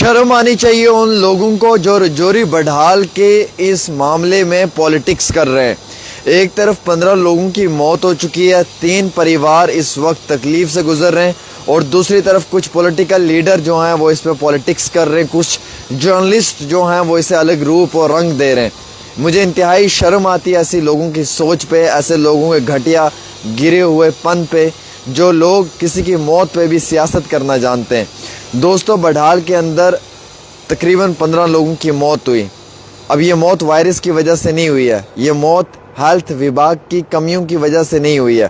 शर्म आनी चाहिए उन लोगों को जो रजौरी बडहाल के इस मामले में पॉलिटिक्स कर रहे हैं। एक तरफ 15 लोगों की मौत हो चुकी है, 3 परिवार इस वक्त तकलीफ से गुजर रहे हैं और दूसरी तरफ कुछ पॉलिटिकल लीडर जो हैं वो इस पे पॉलिटिक्स कर रहे हैं, कुछ जर्नलिस्ट जो हैं वो इसे अलग रूप और रंग दे रहे हैं। मुझे इंतहाई शर्म आती है ऐसे लोगों की सोच पे, ऐसे लोगों के घटिया गिरे हुए पन पे, जो लोग किसी की मौत पे भी सियासत करना जानते हैं। दोस्तों, बडहाल के अंदर तकरीबन 15 लोगों की मौत हुई। अब ये मौत वायरस की वजह से नहीं हुई है, ये मौत हेल्थ विभाग की कमियों की वजह से नहीं हुई है,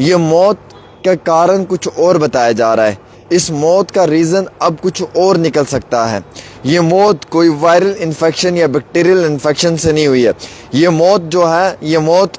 ये मौत का कारण कुछ और बताया जा रहा है। इस मौत का रीज़न अब कुछ और निकल सकता है। ये मौत कोई वायरल इन्फेक्शन या बैक्टीरियल इन्फेक्शन से नहीं हुई है। ये मौत जो है, ये मौत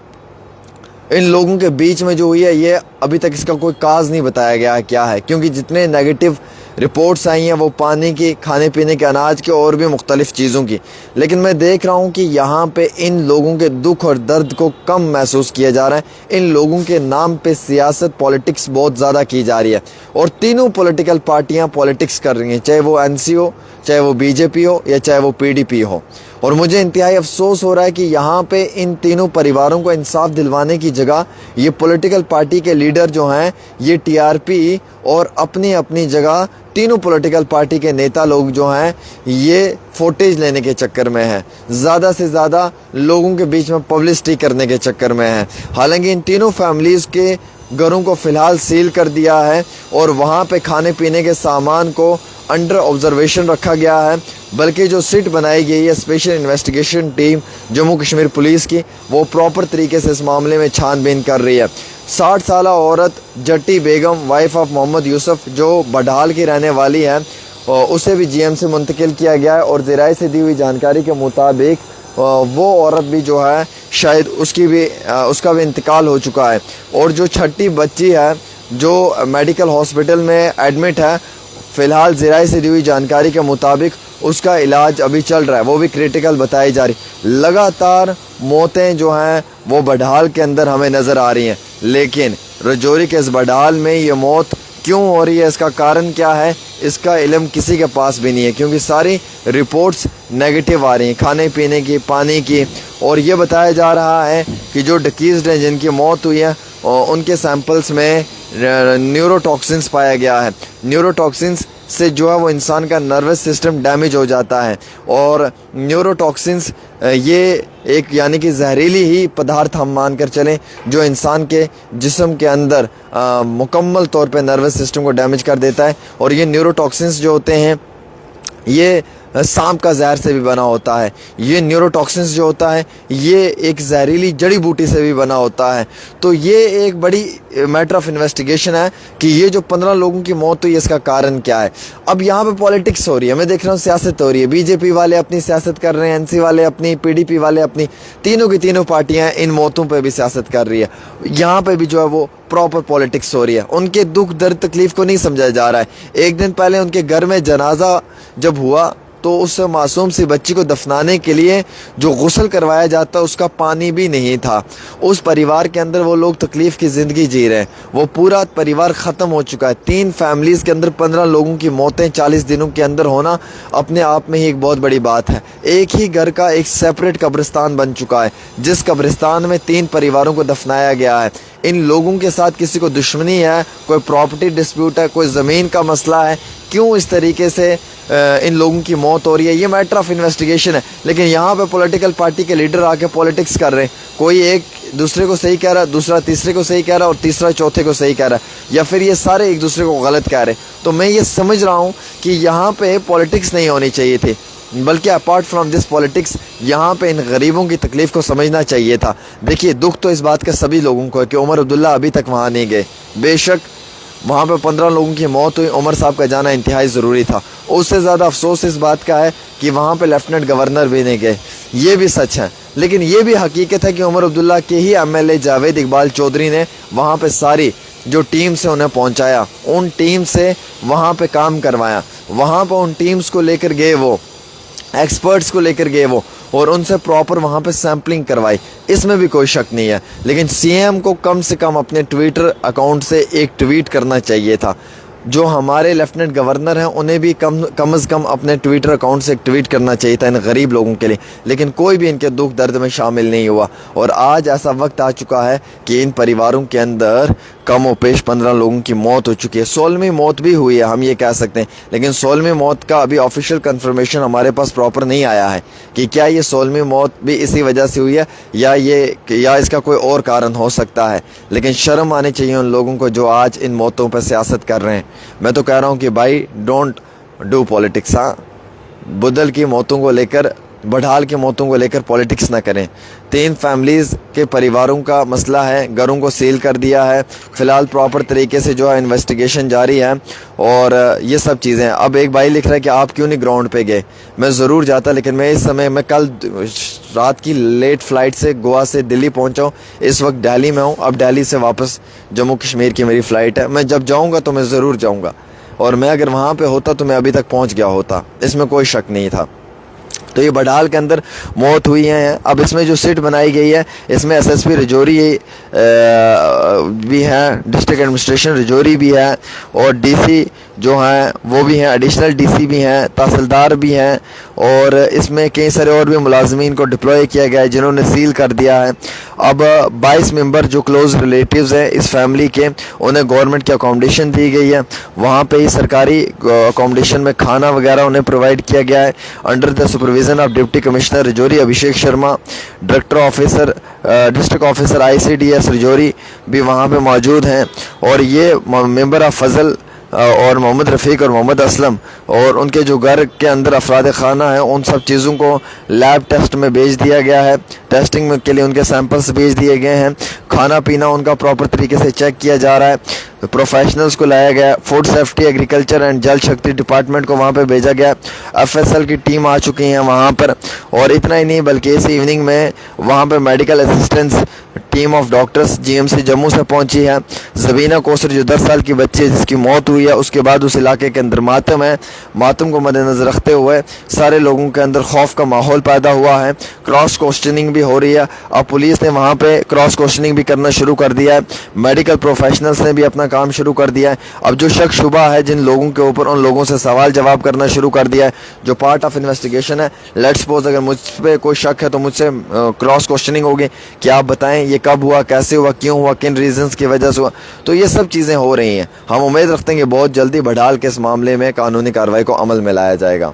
इन लोगों के बीच में जो हुई है, ये अभी तक इसका कोई काज नहीं बताया गया है क्या है, क्योंकि जितने नेगेटिव रिपोर्ट्स आई हैं वो पानी की, खाने पीने के अनाज के और भी मुख्तलिफ चीज़ों की। लेकिन मैं देख रहा हूँ कि यहाँ पे इन लोगों के दुख और दर्द को कम महसूस किया जा रहा है। इन लोगों के नाम पे सियासत, पॉलिटिक्स बहुत ज़्यादा की जा रही है और तीनों पॉलिटिकल पार्टियाँ पॉलिटिक्स कर रही हैं, चाहे वो एनसी हो, चाहे वो बीजेपी हो या चाहे वो पीडीपी हो। और मुझे इंतहाई अफसोस हो रहा है कि यहाँ पे इन तीनों परिवारों को इंसाफ दिलवाने की जगह ये पॉलिटिकल पार्टी के लीडर जो हैं, ये टीआरपी और अपनी अपनी जगह तीनों पॉलिटिकल पार्टी के नेता लोग जो हैं, ये फुटेज लेने के चक्कर में हैं, ज़्यादा से ज़्यादा लोगों के बीच में पब्लिसिटी करने के चक्कर में हैं। हालांकि इन तीनों फैमिलीज़ के घरों को फ़िलहाल सील कर दिया है और वहाँ पे खाने पीने के सामान को अंडर ऑब्जर्वेशन रखा गया है, बल्कि जो सिट बनाई गई है special investigation team Jammu Kashmir police की, वो प्रॉपर तरीके से इस मामले में छानबीन कर रही है। 60 साल औरत जट्टी बेगम, वाइफ ऑफ मोहम्मद यूसुफ, जो बडहाल की रहने वाली है, उसे भी जीएम से मुंतकिल किया गया है और ज़राए से दी हुई जानकारी के मुताबिक वो औरत भी जो है शायद उसका भी इंतकाल हो चुका है। और जो छठी बच्ची है जो मेडिकल हॉस्पिटल में एडमिट है, फ़िलहाल ज़राए से दी हुई जानकारी के मुताबिक उसका इलाज अभी चल रहा है, वो भी क्रिटिकल बताई जा रही। लगातार मौतें जो हैं वो बडहाल के अंदर हमें नज़र आ रही हैं, लेकिन रजौरी के इस बडहाल में ये मौत क्यों हो रही है, इसका कारण क्या है, इसका इल्म किसी के पास भी नहीं है, क्योंकि सारी रिपोर्ट्स नेगेटिव आ रही हैं, खाने पीने की, पानी की। और ये बताया जा रहा है कि जो डिसीज़्ड हैं, जिनकी मौत हुई है, उनके सैंपल्स में न्यूरोटॉक्सिन्स पाया गया है। न्यूरोटॉक्सिन्स से जो है वो इंसान का नर्वस सिस्टम डैमेज हो जाता है और न्यूरोटॉक्सिन्स ये एक यानी कि जहरीली ही पदार्थ हम मान कर चलें, जो इंसान के जिस्म के अंदर मुकम्मल तौर पे नर्वस सिस्टम को डैमेज कर देता है। और ये न्यूरोटॉक्सिन्स जो होते हैं, ये सांप का जहर से भी बना होता है। ये न्यूरोटॉक्सिन्स जो होता है, ये एक जहरीली जड़ी बूटी से भी बना होता है। तो ये एक बड़ी मैटर ऑफ इन्वेस्टिगेशन है कि ये जो 15 लोगों की मौत हुई, इसका कारण क्या है। अब यहाँ पे पॉलिटिक्स हो रही है, मैं देख रहा हूँ सियासत हो रही है। बीजेपी वाले अपनी सियासत कर रहे हैं, एनसी वाले अपनी, पीडीपी वाले अपनी, तीनों की तीनों पार्टियाँ इन मौतों पर भी सियासत कर रही है। यहाँ पर भी जो है वो प्रॉपर पॉलिटिक्स हो रही है। उनके दुख दर्द तकलीफ़ को नहीं समझा जा रहा है। एक दिन पहले उनके घर में जनाजा जब हुआ तो उस मासूम सी बच्ची को दफनाने के लिए जो गुस्ल करवाया जाता है, उसका पानी भी नहीं था। उस परिवार के अंदर वो लोग तकलीफ़ की ज़िंदगी जी रहे हैं, वो पूरा परिवार ख़त्म हो चुका है। 3 फैमिलीज़ के अंदर 15 लोगों की मौतें 40 दिनों के अंदर होना अपने आप में ही एक बहुत बड़ी बात है। एक ही घर का एक सेपरेट कब्रिस्तान बन चुका है, जिस कब्रिस्तान में 3 परिवारों को दफनाया गया है। इन लोगों के साथ किसी को दुश्मनी है, कोई प्रॉपर्टी डिस्प्यूट है, कोई ज़मीन का मसला है, क्यों इस तरीके से इन लोगों की मौत हो रही है, ये मैटर ऑफ इन्वेस्टिगेशन है। लेकिन यहाँ पे पॉलिटिकल पार्टी के लीडर आके पॉलिटिक्स कर रहे हैं। कोई एक दूसरे को सही कह रहा है, दूसरा तीसरे को सही कह रहा है और तीसरा चौथे को सही कह रहा है, या फिर ये सारे एक दूसरे को गलत कह रहे हैं। तो मैं ये समझ रहा हूँ कि यहाँ पे पॉलिटिक्स नहीं होनी चाहिए थी, बल्कि अपार्ट फ्रॉम दिस पॉलिटिक्स यहाँ पे इन गरीबों की तकलीफ़ को समझना चाहिए था। देखिए, दुख तो इस बात का सभी लोगों को है कि उमर अब्दुल्ला अभी तक वहाँ नहीं गए। बेशक वहाँ पे 15 लोगों की मौत हुई, उमर साहब का जाना इंतहाई ज़रूरी था। उससे ज़्यादा अफसोस इस बात का है कि वहाँ पे लेफ्टिनेंट गवर्नर भी नहीं गए, ये भी सच है। लेकिन ये भी हकीकत है कि उमर अब्दुल्ला के ही एमएलए जावेद इकबाल चौधरी ने वहाँ पे सारी जो टीम से उन्हें पहुँचाया, उन टीम से वहाँ पे काम करवाया, वहाँ पर उन टीम्स को लेकर गए, वो एक्सपर्ट्स को लेकर गए वो, और उनसे प्रॉपर वहाँ पे सैम्पलिंग करवाई, इसमें भी कोई शक नहीं है। लेकिन सीएम को कम से कम अपने ट्विटर अकाउंट से एक ट्वीट करना चाहिए था। جو ہمارے لیفٹننٹ گورنر ہیں انہیں بھی کم از کم اپنے ٹویٹر اکاؤنٹ سے ایک ٹویٹ کرنا چاہیے تھا ان غریب لوگوں کے لیے، لیکن کوئی بھی ان کے دکھ درد میں شامل نہیں ہوا۔ اور آج ایسا وقت آ چکا ہے کہ ان پریواروں کے اندر کم و پیش 15 لوگوں کی موت ہو چکی ہے، 16ویں موت بھی ہوئی ہے ہم یہ کہہ سکتے ہیں، لیکن 16ویں موت کا ابھی آفیشیل کنفرمیشن ہمارے پاس پراپر نہیں آیا ہے کہ کیا یہ 16ویں موت بھی اسی وجہ سے ہوئی ہے یا اس کا کوئی اور کارن ہو سکتا ہے۔ لیکن شرم آنی چاہیے ان لوگوں کو جو آج ان موتوں پہ سیاست کر رہے ہیں۔ میں تو کہہ رہا ہوں کہ بھائی ڈونٹ ڈو پولیٹکس، ہاں، بدل کی موتوں کو لے کر، بڑھال کی موتوں کو لے کر پولیٹکس نہ کریں۔ 3 فیملیز کے پریواروں کا مسئلہ ہے، گھروں کو سیل کر دیا ہے، فی الحال پراپر طریقے سے جو ہے انویسٹیگیشن جاری ہے اور یہ سب چیزیں۔ اب ایک بھائی لکھ رہا ہے کہ آپ کیوں نہیں گراؤنڈ پہ گئے؟ میں ضرور جاتا، لیکن میں کل رات کی لیٹ فلائٹ سے گوا سے دلی پہنچا ہوں، اس وقت دہلی میں ہوں، اب دہلی سے واپس جموں کشمیر کی میری فلائٹ ہے۔ میں جب جاؤں گا تو میں ضرور جاؤں گا، اور میں اگر وہاں پہ ہوتا تو میں ابھی تک پہنچ گیا ہوتا، اس میں کوئی شک نہیں تھا۔ تو یہ بڑھال کے اندر موت ہوئی ہیں۔ اب اس میں جو سٹ بنائی گئی ہے اس میں ایس ایس پی رجوری بھی ہیں، ڈسٹرکٹ ایڈمنسٹریشن رجوری بھی ہے، اور ڈی سی جو ہیں وہ بھی ہیں، ایڈیشنل ڈی سی بھی ہیں، تحصیلدار بھی ہیں، اور اس میں کئی سارے اور بھی ملازمین کو ڈپلوائے کیا گیا ہے جنہوں نے سیل کر دیا ہے۔ اب 22 ممبر جو کلوز ریلیٹیوز ہیں اس فیملی کے، انہیں گورنمنٹ کی اکوموڈیشن دی گئی ہے، وہاں پہ ہی سرکاری اکوموڈیشن میں کھانا وغیرہ انہیں پرووائڈ کیا گیا ہے under the supervision of deputy commissioner Rajouri Abhishek Sharma. Director officer district officer I C D S Rajouri بھی وہاں پہ موجود ہیں، اور یہ ممبر آف فضل اور محمد رفیق اور محمد اسلم اور ان کے جو گھر کے اندر افراد خانہ ہیں ان سب چیزوں کو لیب ٹیسٹ میں بھیج دیا گیا ہے، ٹیسٹنگ کے لیے ان کے سیمپلز بھیج دیے گئے ہیں، کھانا پینا ان کا پراپر طریقے سے چیک کیا جا رہا ہے، پروفیشنلز کو لایا گیا، food safety agriculture and Jal Shakti department کو وہاں پہ بھیجا گیا، ایف ایس ایل کی ٹیم آ چکی ہیں وہاں پر، اور اتنا ہی نہیں بلکہ اس ایوننگ میں وہاں پہ medical assistance team of doctors G M C Jammu سے پہنچی ہے۔ زبینہ کوثر جو 10 سال کی بچی ہے جس کی موت ہوئی ہے، اس کے بعد اس علاقے کے اندر ماتم ہے، ماتم کو مد نظر رکھتے ہوئے سارے لوگوں کے اندر خوف کا ماحول پیدا ہوا ہے، کراس کوسچننگ بھی ہو رہی ہے، اب پولیس نے وہاں پہ کراس کوسچننگ بھی کرنا شروع کر دیا ہے، میڈیکل پروفیشنلز نے بھی اپنا کام شروع کر دیا ہے۔ اب جو شک شبہ ہے جن لوگوں کے اوپر ان لوگوں سے سوال جواب کرنا شروع کر دیا ہے جو پارٹ آف انویسٹیگیشن ہے۔ لیٹ سپوز اگر مجھ پہ کوئی شک ہے تو مجھ سے کراس کوسچننگ ہوگی کہ آپ بتائیں یہ کب ہوا، کیسے ہوا، کیوں ہوا، کن ریزنز کی وجہ سے ہوا، تو یہ سب چیزیں ہو رہی ہیں۔ ہم امید رکھتے ہیں کہ بہت جلدی بڑھال کے اس معاملے میں قانونی کارروائی کو عمل میں لایا جائے گا۔